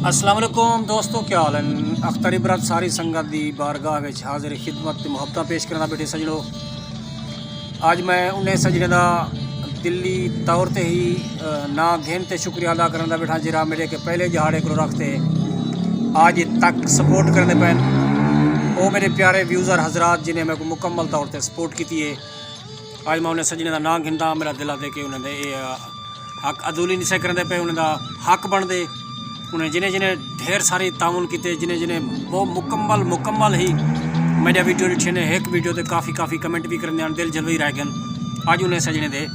अस्सलाम वालेकुम दोस्तों, क्या हाल है। अख्तर इबरत सारी संगत दी बारगाह विच हाजिर खिदमत मुहब्बतां पेश करना बेटे सजणो। आज मैं उन्हें सजने का दिल्ली तौर ते ही ना घेन ते शुक्रिया अदा करना बैठा जरा मेरे के पहले जहाड़े को रखते आज तक सपोर्ट करने पैन वो मेरे प्यारे व्यूज़र हजरात जिन्हें मैं को मुकम्मल तौर पर सपोर्ट की है। आज मैं उन्हें सजने का ना गिनता मेरा दिल दे के उन्हें हक अदूली नहीं से करते पे उन्हें हक बनते उन्हें जिन्हें जिन्हें ढेर सारी ताउन किए जिन्हें जिन्हें वो मुकम्मल ही मेरा वीडियो डिठे ने एक वीडियो तो काफ़ी कमेंट भी करने दिल जलवई रह गए। अज उन्हें सजने दे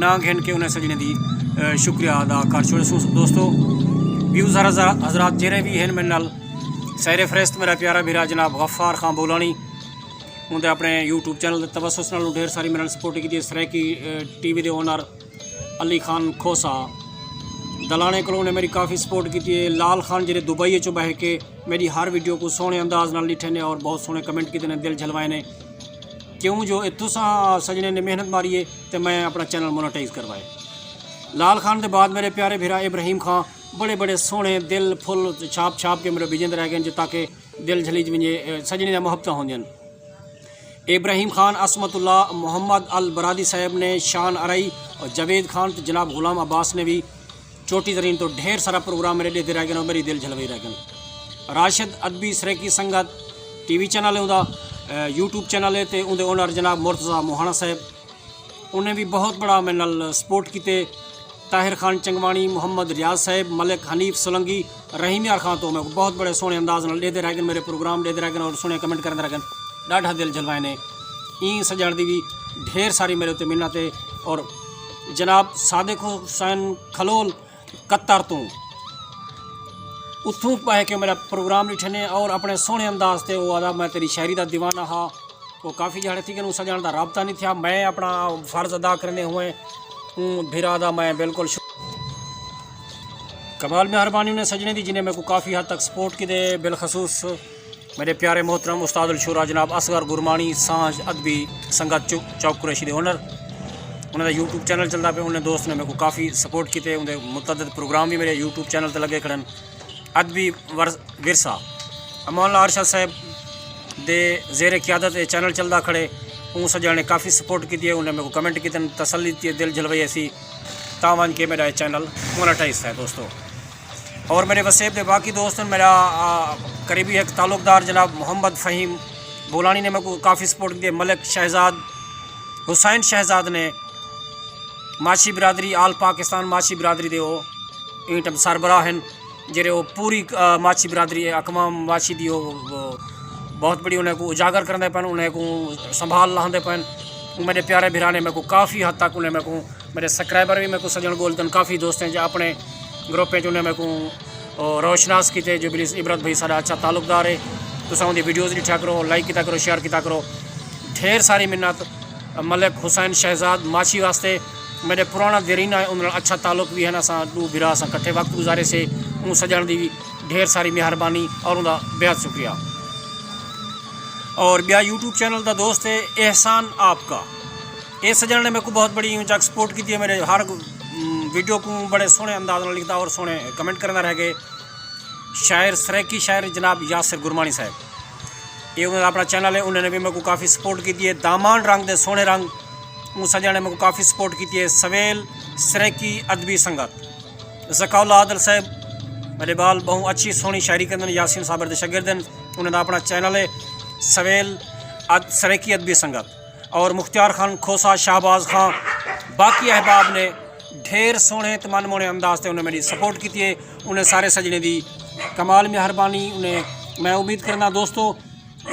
ना गिन के उन्हें सजने की शुक्रिया अदा कर छोड़े। दोस्तों व्यूज़र हजरात जेरे भी हैं मेरे नाल सैर फरिश्त मेरा प्यारा भीरा जनाब गफ्फार खां बोलानी उन्हें अपने यूट्यूब चैनल तवसुस नाल ढेर सारी मेरे सपोर्ट की। सरायकी टीवी के ओनर अली खान खोसा दलाने को ने मेरी काफ़ी सपोर्ट की है। लाल खान जिन्हें दुबई चो बह के मेरी हर वीडियो को सोहने अंदाज नाल लिखे ने और बहुत सोहने कमेंट किए ने दिल झलवाए ने क्यों जो तुसा सजने ने मेहनत मारी है तो मैं अपना चैनल मोनेटाइज करवाए। लाल खान के बाद मेरे प्यारे भीरा इब्राहिम खां बड़े सोहने दिल फुल छाप के मेरे बिजन रह गए जो ताकि दिल झलीज वजे सजने मुहब्बत होंदियन। इब्राहिम खान असमतुल्ला मोहम्मद अल बरादी साहब ने शान अरई और जावेद खान तो जनाब गुलाम अब्बास ने भी चोटी तरीन तो ढेर सारा प्रोग्राम मेरे लिए रह गए और मेरी दिल झलवाई रह गए। राशिद अदबी सरायकी संगत टीवी चैनल है उनका यूट्यूब चैनल है तो उनके ओनर जनाब मुर्तज़ा मोहाना साहब उन्हें भी बहुत बड़ा मेरे नाल सपोर्ट किए। ताहिर खान चंगवाणी मोहम्मद रियाज साहब मलिक हनीफ सोलंगी रहीम यार खान तो मैं बहुत बड़े सोहने अंदाज नाल लेते रह गए मेरे प्रोग्राम लेते रह गए और सोहने कमेंट करते रह गए डाढ़ा दिल जलवाए ने। ई सजण की भी ढेर सारी मेरे उत्ते मिन्नत है। और जनाब सादिक हुसैन खलोल कतर तो उतों पै के मेरा प्रोग्राम लिखने और अपने सोहने अंदाज से वो आदा मैं तेरी शायरी का दीवाना हाँ वो काफ़ी जड़े थी कि सजण का रबता नहीं था। मैं अपना फ़र्ज अदा करने हुए भीरा दा मैं बिल्कुल कमाल मेहरबानी ने सजने दी जिन्हें मेरे को काफ़ी हद तक सपोर्ट की दे। बिलखसूस मेरे प्यारे मोहतरम उस्ताद उल शुरा जनाब असगर गुरमानी सांझ अदबी संगत चौक कुरैशी दे ओनर उन्होंने यूट्यूब चैनल चलता पे उन्हें दोस्त ने मेरे को काफ़ी सपोर्ट किए। उन्हें मुतअद्दिद प्रोग्राम भी मेरे यूट्यूब चैनल पर लगे खड़न। अदबी विरसा अमानुल्लाह अरशद साहब दे जेर क़यादत चैनल चलता खड़े उन सजा ने काफ़ी सपोर्ट की है। उन्हें मेरे को कमेंट किए तसल्ली दी दिल जलवाई ऐसी तावन के मेरा चैनल मोनेटाइज है दोस्तों। और मेरे वसेब के बाकी दोस्त मेरा करीबी एक ताल्लुकदार जनाब मोहम्मद फ़हीम बोलानी ने मेरे को काफ़ी सपोर्ट की। मलिक शहजाद हुसैन शहजाद ने माशी बिरादरी आल पाकिस्तान माशी बिरादरी दे वो ईंट सरबराह हैं जेरे वो पूरी माशी बिरादरी अकवाम माशी दी वो बहुत बड़ी उन्हें को उजागर करते पैन उन्हें को संभाल लाते पैन। मेरे प्यारे भीरा ने मेरे को काफ़ी हद तक उन्हें मेरे को मेरे सब्सक्राइबर भी मेरे को सजन बोलते काफ़ी दोस्त हैं जो अपने ग्रुप में उन्हें मेरे को रोशनास किए जो बिलिस इबरत भाई सारा अच्छा ताल्लुकदार है तो उनकी वीडियोज़ दिखा करो लाइक किया करो शेयर किया करो। ढेर सारी मिन्नत मलिक हुसैन शहजाद माशी वास्ते मेरे पुराना देरीना है उन्होंने अच्छा ताल्लुक भी है ना असा दू भीरा असा कट्ठे वक्त गुजारे से उन सजण की भी ढेर सारी मेहरबानी और उनका बेहद शुक्रिया। और ब्या यूट्यूब चैनल का दोस्त है एहसान आपका ये सजण ने मेरे को बहुत बड़ी ऊँचा सपोर्ट की है। मेरे हर वीडियो को बड़े सोहने अंदाज में लिखता और सोहने कमेंट करना रह गए। शायर सरायकी शायर जनाब यासिर गुरमानी साहब ये उन्होंने अपना चैनल है उन्होंने भी मेरे को काफ़ी सपोर्ट की है। दामान रंग दे सोहने रंग उन सजा ने मेरे को काफ़ी सपोर्ट की है। सवेल सरायकी अदबी संगत ज़काउल्लाह आदिल साहब मेरे बाल बहुत अच्छी सोहनी शायरी करते हैं। यासीन साबर के शागिर्द उन्होंने अपना चैनल है सवेल सरायकी अदबी संगत। और मुख्तियार खान खोसा शाहबाज खां बाकी अहबाब ने ढेर सोहने तमन मोने अंदाज से उन्हें मेरी सपोर्ट की है। उन्हें सारे सजने की कमाल मेहरबानी उन्हें मैं उम्मीद करना दोस्तों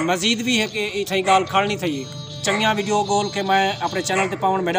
मज़ीद भी है कि इतनी गाल खड़नी थी चंगिया वीडियो गोल के मैं अपने चैनल पर पावन मेरा